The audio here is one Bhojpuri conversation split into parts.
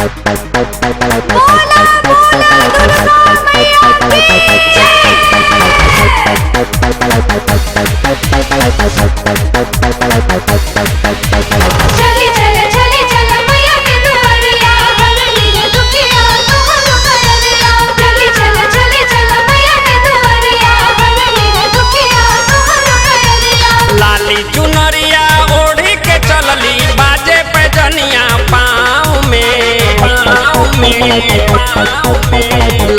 बोला बोला दुर्गा मैया की चली चले चली चल मैया के दुआरिया भर लिए दुखिया तोहरो करलिया चली चले चल मैया के दुआरिया भर लिए दुखिया तोहरो करलिया लाली चुनरिया ओढ़ी के चलली बाजे पैजनिया पाँव में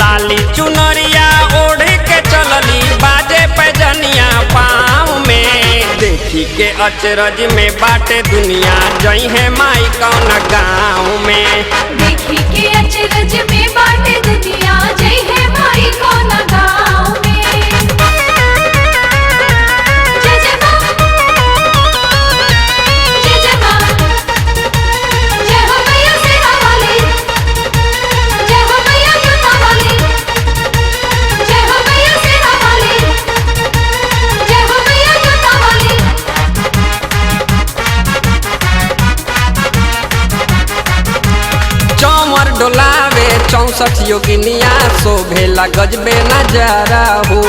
लाली चुनरिया ओढ़ी के चलली बाजे पैजनिया पाँव में देखी के अचरज में बाटे दुनिया जई है माई कौन गाँव में देखी के अचरज में बाटे दुनिया जय है माई कौन गाँव में जय जय माँ जय जय माँ जय हो मैया सेना वाली जय हो मैया जोता वाली जय हो मैया सेना वाली जय हो मैया जोता वाली चौमर डोलावे 64 योगिनिया शोभेला गजबे नजारा हो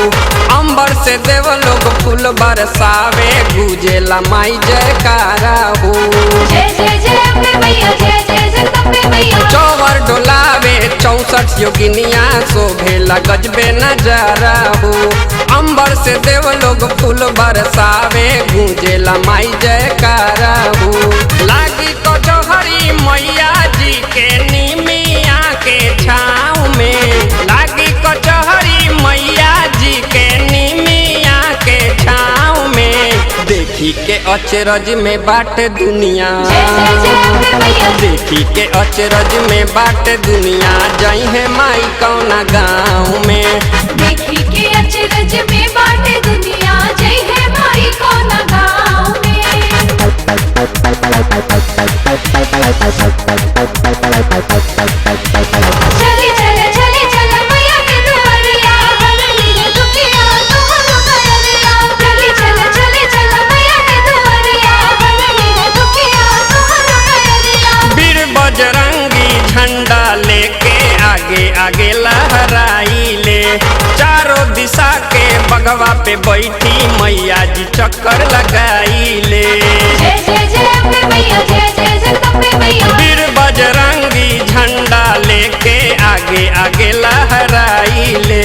अंबर से देव लोग फूल बरसावे गुजेला माई जयकारा हो जय जय जय अम्बे मैया जय जय जय अम्बे मैया चौवर डोलावे 64 योगिनिया शोभेला गजबे नजारा हो अंबर से देव लोग फूल बरसावे गुजेला माई जयकारा हो लागी कचहरी मैया जी के निमिया के छाँव में लागी कचहरी मैया जी के निमिया के छाँव में देखी के अचरज में बाटे दुनिया जय जय जय अम्बे मैया देखी के अचरज में बाटे दुनिया जई है माई कौना गाँव में देखी के अचरज में बाटे दुनिया जय है माई कौन गाँव में चली चले चल मैया के दुआरिया भर लिए दुखिया तोहरो करलिया चली चले चल मैया के दुआरिया भर लिए दुखिया तोहरो करलिया वीर बजरंगी झंडा लेके आगे आगे लहराई ले चारों दिशा के बगवा पे बैठी मैया जी चक्कर लगाई ले जय जय जय अम्बे मैया जय जय जय अम्बे मैया वीर बजरंगी झंडा लेके आगे आगे लहराई ले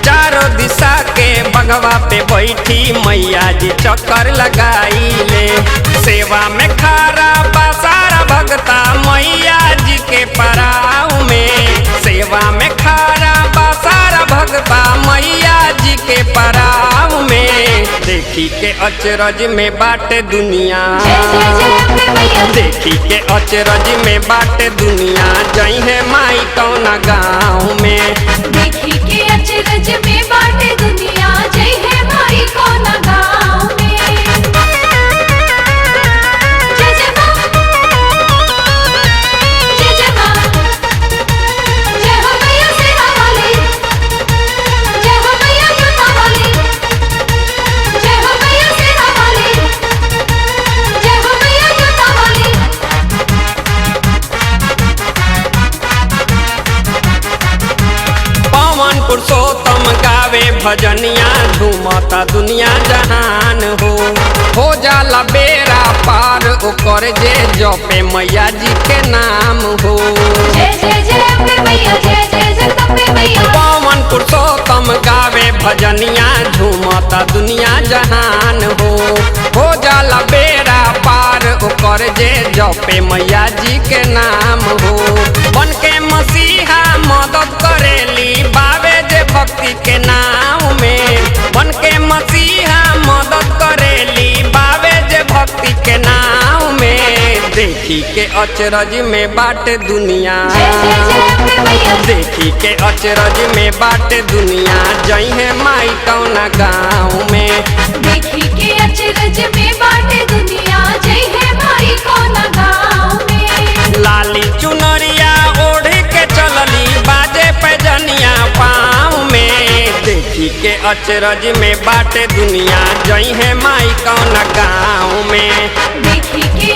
चारों दिशा के बगवा पे बैठी मैया जी चक्कर लगाई ले सेवा में खारा बसारा भगता मैया जी के पराव में सेवा में खारा बसारा भगता मैया जी के पराव में देखी के अचरज में बाटे दुनिया जय जय जय अम्बे मैया देखी के अचरज में बाटे दुनिया जई है माई कौना गाँव में देखी के अचरज में बाटे दुनिया जय है माई कौन गाँव में जय जय माँ जय जय माँ जय हो मैया सेना वाली जय हो मैया जोता वाली जय हो मैया सेना वाली जय हो मैया जोता वाली पवन पुरुषोत्तम गावे भजनिया झूमता दुनिया जहान हो जाला बेरा पार ओकर जे जपे मैया जी के नाम हो जय जय जय अम्बे मैया जय जय जय अम्बे मैया पवन पुरुषोत्तम गावे भजनिया झूमता दुनिया जहान हो जाला बेरा पार ओकर जे जपे मैया जी के नाम हो बन के मसीहा मदद करेली बावे जे भक्ति के नाम में बन के मसीहा मदद करेली बावे जे भक्ति के नाम में देखी के अचरज में बाटे दुनिया जय जय जय अम्बे मैया देखी के अचरज में बाटे दुनिया जई है माई कौना गाँव में देखी के अचरज में बाटे दुनिया जय है माई कौन गाँव में लाली चुनरिया ओढ़ के चलली बाजे पैजनिया पाँव में देखी के अचरज में बाटे दुनिया जई है माई कौन गाँव में देखी के